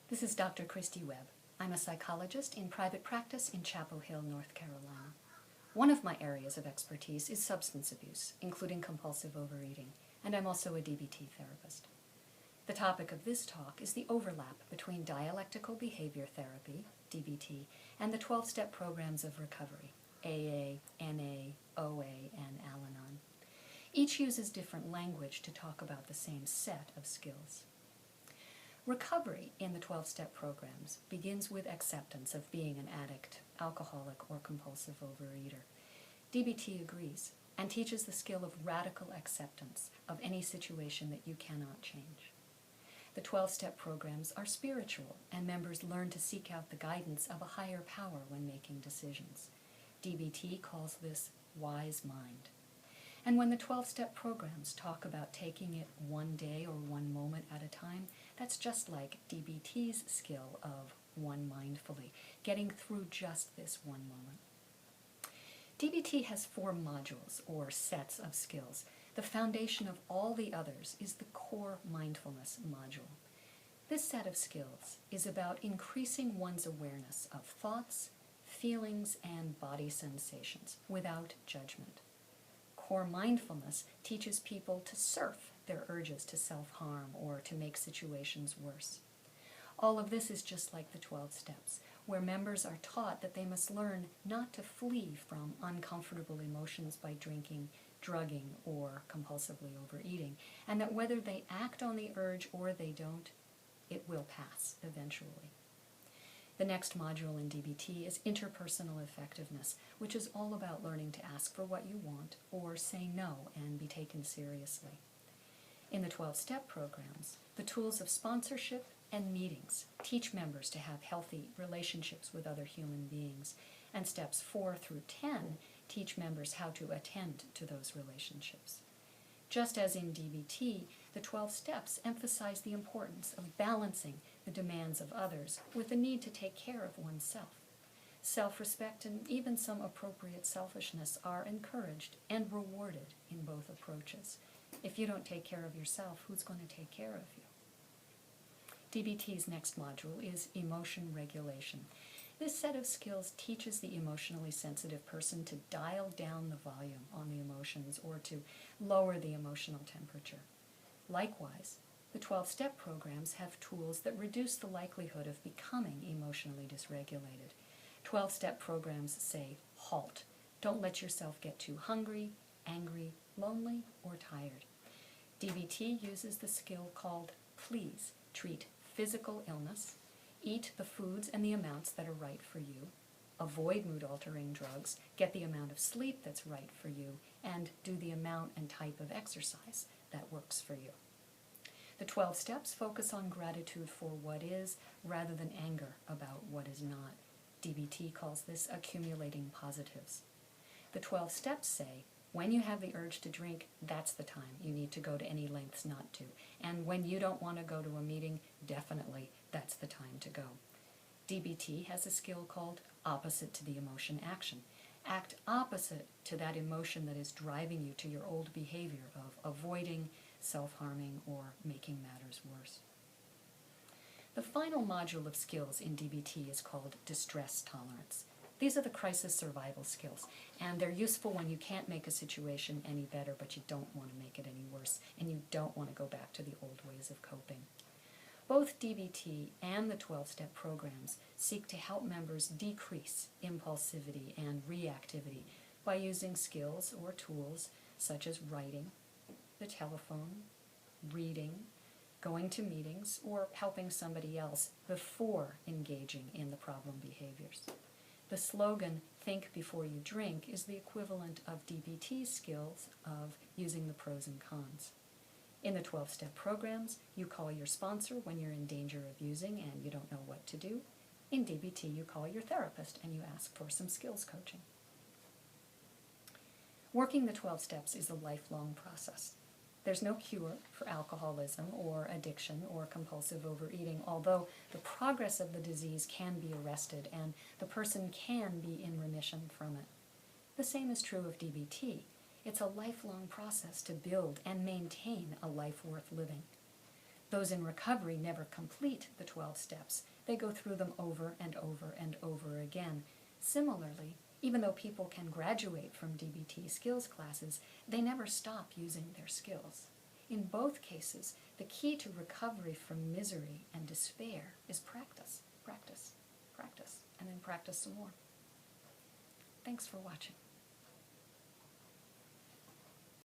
This is Dr. Christy Webb. I'm a psychologist in private practice in Chapel Hill, North Carolina. One of my areas of expertise is substance abuse, including compulsive overeating, and I'm also a DBT therapist. The topic of this talk is the overlap between Dialectical Behavior Therapy, DBT, and the 12-step programs of recovery, AA, NA, OA, and Al-Anon. Each uses different language to talk about the same set of skills. Recovery in the 12-step programs begins with acceptance of being an addict, alcoholic, or compulsive overeater. DBT agrees and teaches the skill of radical acceptance of any situation that you cannot change. The 12-step programs are spiritual, and members learn to seek out the guidance of a higher power when making decisions. DBT calls this wise mind. And when the 12-step programs talk about taking it one day or one moment at a time, that's just like DBT's skill of one mindfully, getting through just this one moment. DBT has 4 modules, or sets of skills. The foundation of all the others is the core mindfulness module. This set of skills is about increasing one's awareness of thoughts, feelings, and body sensations without judgment. Core mindfulness teaches people to surf their urges to self-harm or to make situations worse. All of this is just like the 12 steps, where members are taught that they must learn not to flee from uncomfortable emotions by drinking, drugging, or compulsively overeating, and that whether they act on the urge or they don't, it will pass eventually. The next module in DBT is interpersonal effectiveness, which is all about learning to ask for what you want or say no and be taken seriously. In the 12-step programs, the tools of sponsorship and meetings teach members to have healthy relationships with other human beings, and steps 4 through 10 teach members how to attend to those relationships. Just as in DBT, the 12 steps emphasize the importance of balancing the demands of others with the need to take care of oneself. Self-respect and even some appropriate selfishness are encouraged and rewarded in both approaches. If you don't take care of yourself, who's going to take care of you? DBT's next module is emotion regulation. This set of skills teaches the emotionally sensitive person to dial down the volume on the emotions or to lower the emotional temperature. Likewise, the 12-step programs have tools that reduce the likelihood of becoming emotionally dysregulated. 12-step programs say, halt. Don't let yourself get too hungry, angry, lonely, or tired. DBT uses the skill called please. Treat physical illness, eat the foods and the amounts that are right for you, avoid mood-altering drugs, get the amount of sleep that's right for you, and do the amount and type of exercise that works for you. The 12 steps focus on gratitude for what is rather than anger about what is not. DBT calls this accumulating positives. The 12 steps say, when you have the urge to drink, that's the time you need to go to any lengths not to. And when you don't want to go to a meeting, definitely that's the time to go. DBT has a skill called opposite to the emotion action. Act opposite to that emotion that is driving you to your old behavior of avoiding, self-harming, or making matters worse. The final module of skills in DBT is called distress tolerance. These are the crisis survival skills, and they're useful when you can't make a situation any better, but you don't want to make it any worse, and you don't want to go back to the old ways of coping. Both DBT and the 12-step programs seek to help members decrease impulsivity and reactivity by using skills or tools such as writing, the telephone, reading, going to meetings, or helping somebody else before engaging in the problem behaviors. The slogan, think before you drink, is the equivalent of DBT's skills of using the pros and cons. In the 12-step programs, you call your sponsor when you're in danger of using and you don't know what to do. In DBT, you call your therapist and you ask for some skills coaching. Working the 12 steps is a lifelong process. There's no cure for alcoholism or addiction or compulsive overeating, although the progress of the disease can be arrested and the person can be in remission from it. The same is true of DBT. It's a lifelong process to build and maintain a life worth living. Those in recovery never complete the 12 steps. They go through them over and over and over again. Similarly, even though people can graduate from DBT skills classes, they never stop using their skills. In both cases, the key to recovery from misery and despair is practice, practice, practice, and then practice some more. Thanks for watching.